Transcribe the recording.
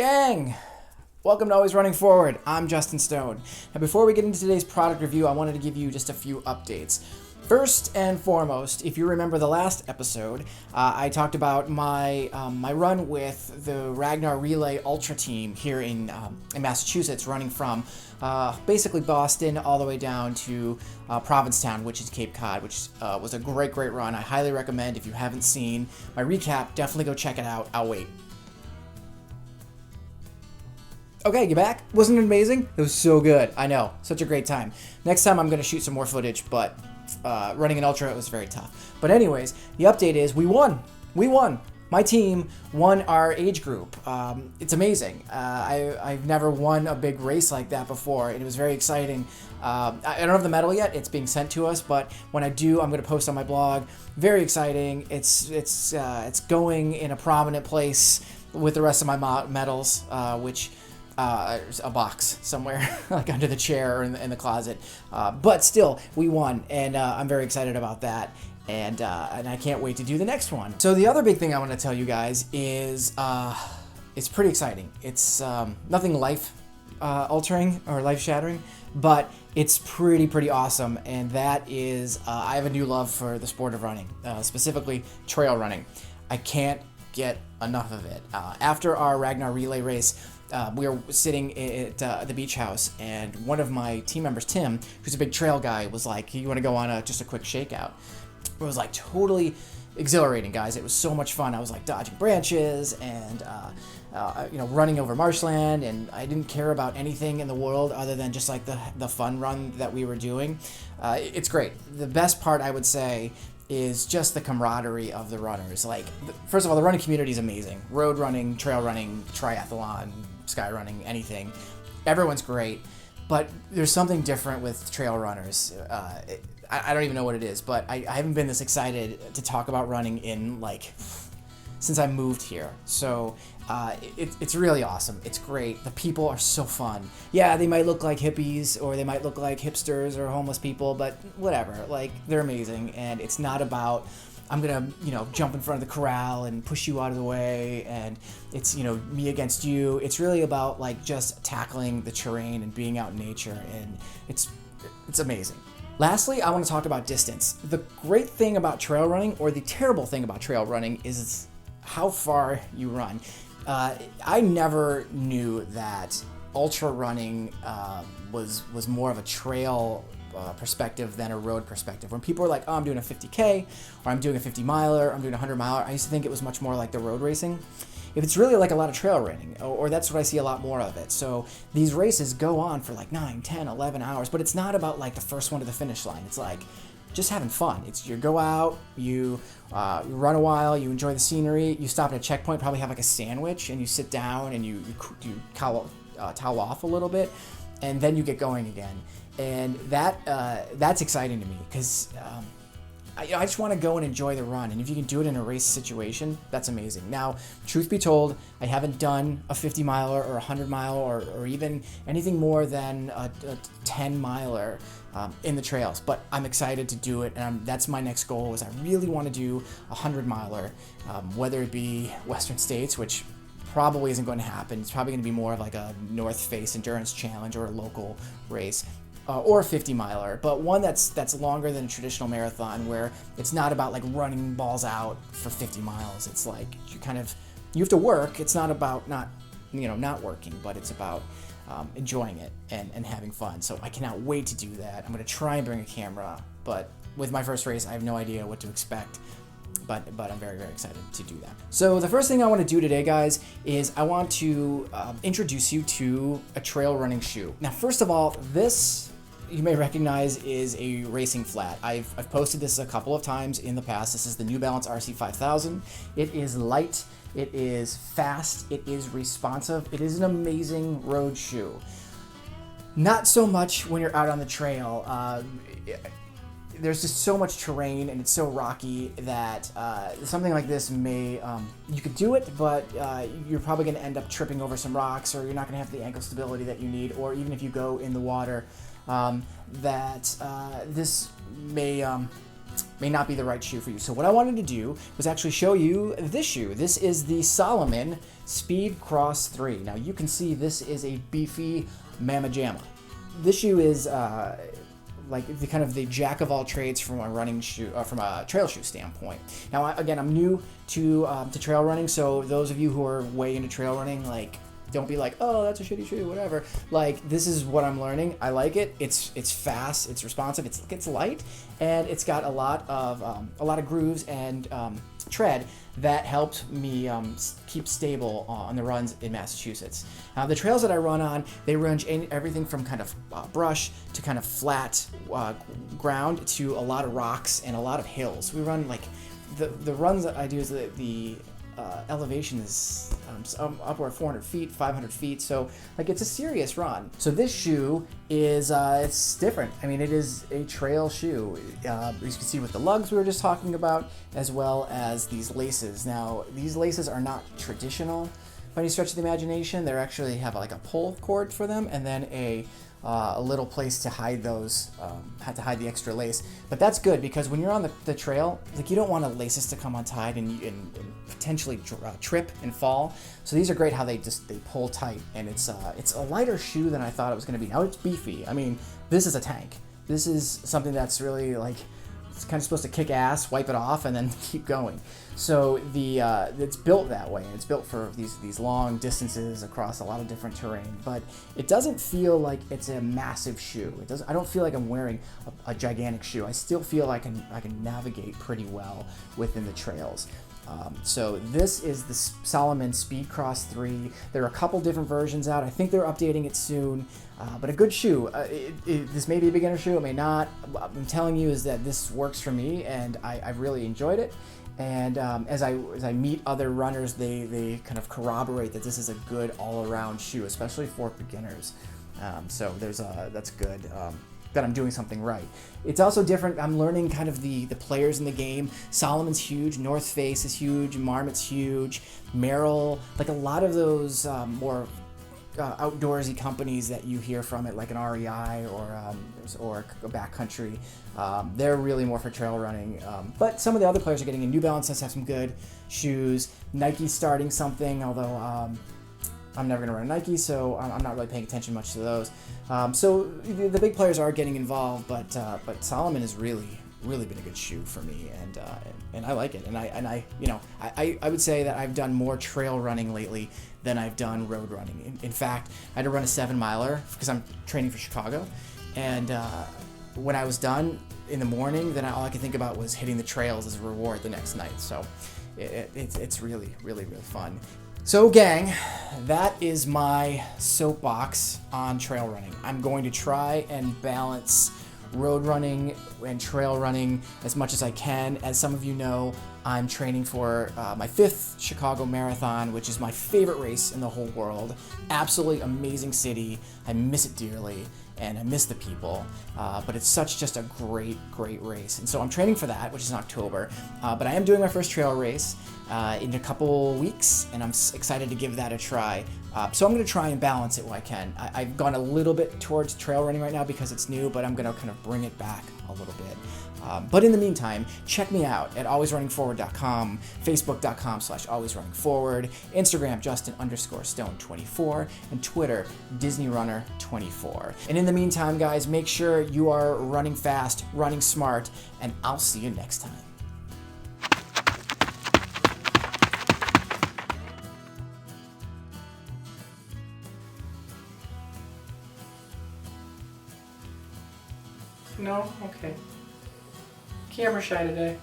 Gang! Welcome to Always Running Forward. I'm Justin Stone. Now before we get into today's product review, I wanted to give you just a few updates. First and foremost, if you remember the last episode, I talked about my run with the Ragnar Relay Ultra team here in Massachusetts, running from basically Boston all the way down to Provincetown, which is Cape Cod, which was a great run. I highly recommend. If you haven't seen my recap, definitely go check it out. I'll wait. Okay, you back? Wasn't it amazing? It was so good. I know. Such a great time. Next time I'm going to shoot some more footage, but running an ultra, it was very tough. But anyways, the update is we won. We won. My team won our age group. It's amazing. I've never won a big race like that before, and it was very exciting. I don't have the medal yet. It's being sent to us, but when I do, I'm going to post on my blog. Very exciting. It's going in a prominent place with the rest of my medals, which... a box somewhere like under the chair or in the closet, but still we won, and I'm very excited about that, and I can't wait to do the next one. So the other big thing I want to tell you guys is it's pretty exciting. It's nothing life altering or life shattering, but it's pretty awesome, and that is I have a new love for the sport of running, specifically trail running. I can't get enough of it. After our Ragnar relay race, we were sitting at the beach house, and one of my team members, Tim, who's a big trail guy, was like, "You want to go on just a quick shakeout?" It was like totally exhilarating, guys. It was so much fun. I was like dodging branches and running over marshland, and I didn't care about anything in the world other than just like the fun run that we were doing. It's great. The best part, I would say, is just the camaraderie of the runners. Like, first of all, the running community is amazing. Road running, trail running, triathlon, sky running, anything. Everyone's great, but there's something different with trail runners. I don't even know what it is, but I haven't been this excited to talk about running in since I moved here. So it's really awesome. It's great. The people are so fun. Yeah, they might look like hippies, or they might look like hipsters or homeless people, but whatever. Like, they're amazing, and it's not about I'm gonna jump in front of the corral and push you out of the way, and it's me against you. It's really about like just tackling the terrain and being out in nature, and it's amazing. Lastly, I want to talk about distance. The great thing about trail running, or the terrible thing about trail running, is how far you run. I never knew that ultra running was more of a trail perspective than a road perspective. When people are like, "Oh, I'm doing a 50K, or I'm doing a 50 miler, or I'm doing a 100 miler," I used to think it was much more like the road racing. If it's really like a lot of trail running, or that's what I see a lot more of it. So these races go on for like 9, 10, 11 hours, but it's not about like the first one to the finish line. It's like just having fun. It's you go out, you run a while, you enjoy the scenery, you stop at a checkpoint, probably have like a sandwich, and you sit down and you towel off a little bit, and then you get going again. And that's exciting to me, because I just want to go and enjoy the run, and if you can do it in a race situation, that's amazing. Now, truth be told, I haven't done a 50 miler or a 100 mile or even anything more than a 10 miler in the trails, but I'm excited to do it, and that's my next goal. Is I really want to do a 100 miler, whether it be Western States, which probably isn't going to happen. It's probably going to be more of like a North Face Endurance Challenge or a local race. Or a 50 miler, but one that's longer than a traditional marathon, where it's not about like running balls out for 50 miles. It's like you have to work. It's not about not working, but it's about enjoying it and having fun. So I cannot wait to do that. I'm going to try and bring a camera, but with my first race, I have no idea what to expect. But I'm very excited to do that. So the first thing I want to do today, guys, is I want to introduce you to a trail running shoe. Now, first of all, this you may recognize is a racing flat. I've posted this a couple of times in the past. This is the New Balance RC 5000. It is light, it is fast, it is responsive, it is an amazing road shoe. Not so much when you're out on the trail. There's just so much terrain, and it's so rocky that something like this you could do it, but you're probably going to end up tripping over some rocks, or you're not going to have the ankle stability that you need, or even if you go in the water, this may may not be the right shoe for you. So what I wanted to do was actually show you this shoe. This is the Salomon Speed Cross 3. Now you can see this is a beefy mamma jamma. This shoe is like the kind of the jack of all trades from a running shoe, from a trail shoe standpoint. Now again, I'm new to trail running, so those of you who are way into trail running, like, don't be like, oh, that's a shitty shoe, whatever. Like, this is what I'm learning. I like it. It's fast. It's responsive. It's light, and it's got a lot of grooves and tread that helped me keep stable on the runs in Massachusetts. The trails that I run on, they range everything from kind of brush to kind of flat ground to a lot of rocks and a lot of hills. We run like the runs that I do is the elevation is upward 400 feet, 500 feet, so like it's a serious run. So this shoe is it's different. I mean, it is a trail shoe. As you can see with the lugs we were just talking about, as well as these laces. Now these laces are not traditional by any stretch of the imagination. They actually have like a pull cord for them, and then a little place to hide those, had to hide the extra lace. But that's good, because when you're on the trail, like, you don't want the laces to come untied and potentially trip and fall. So these are great how they pull tight, and it's a lighter shoe than I thought it was going to be. Now it's beefy. I mean, this is a tank. This is something that's really like, it's kind of supposed to kick ass, wipe it off, and then keep going. So it's built that way, and it's built for these long distances across a lot of different terrain. But it doesn't feel like it's a massive shoe. I don't feel like I'm wearing a gigantic shoe. I still feel like I can navigate pretty well within the trails. So this is the Salomon Speed Cross 3. There are a couple different versions out. I think they're updating it soon, but a good shoe. This may be a beginner shoe, it may not. What I'm telling you is that this works for me, and I've really enjoyed it. And as I meet other runners, they kind of corroborate that this is a good all-around shoe, especially for beginners. So that's good. That I'm doing something right. It's also different. I'm learning kind of the players in the game. Salomon's huge, North Face is huge, Marmot's huge, Merrell, like a lot of those more outdoorsy companies that you hear from it, like an REI or a backcountry. They're really more for trail running. But some of the other players are getting in. New Balance does have some good shoes. Nike's starting something, although I'm never going to run Nike, so I'm not really paying attention much to those. So the big players are getting involved, but Salomon has really been a good shoe for me, and I like it. And I would say that I've done more trail running lately than I've done road running. In fact, I had to run a 7-miler because I'm training for Chicago, and when I was done in the morning, then all I could think about was hitting the trails as a reward the next night. So it's really fun. So gang, that is my soapbox on trail running. I'm going to try and balance road running and trail running as much as I can. As some of you know, I'm training for my 5th Chicago Marathon, which is my favorite race in the whole world. Absolutely amazing city. I miss it dearly, and I miss the people, but it's just a great race. And so I'm training for that, which is in October, but I am doing my first trail race in a couple weeks, and I'm excited to give that a try. So I'm going to try and balance it when I can. I've gone a little bit towards trail running right now because it's new, but I'm going to kind of bring it back a little bit. But in the meantime, check me out at alwaysrunningforward.com, facebook.com/alwaysrunningforward, Instagram Justin_Stone24, and Twitter DisneyRunner24. And in the meantime, guys, make sure you are running fast, running smart, and I'll see you next time. No? Okay. Camera shy today.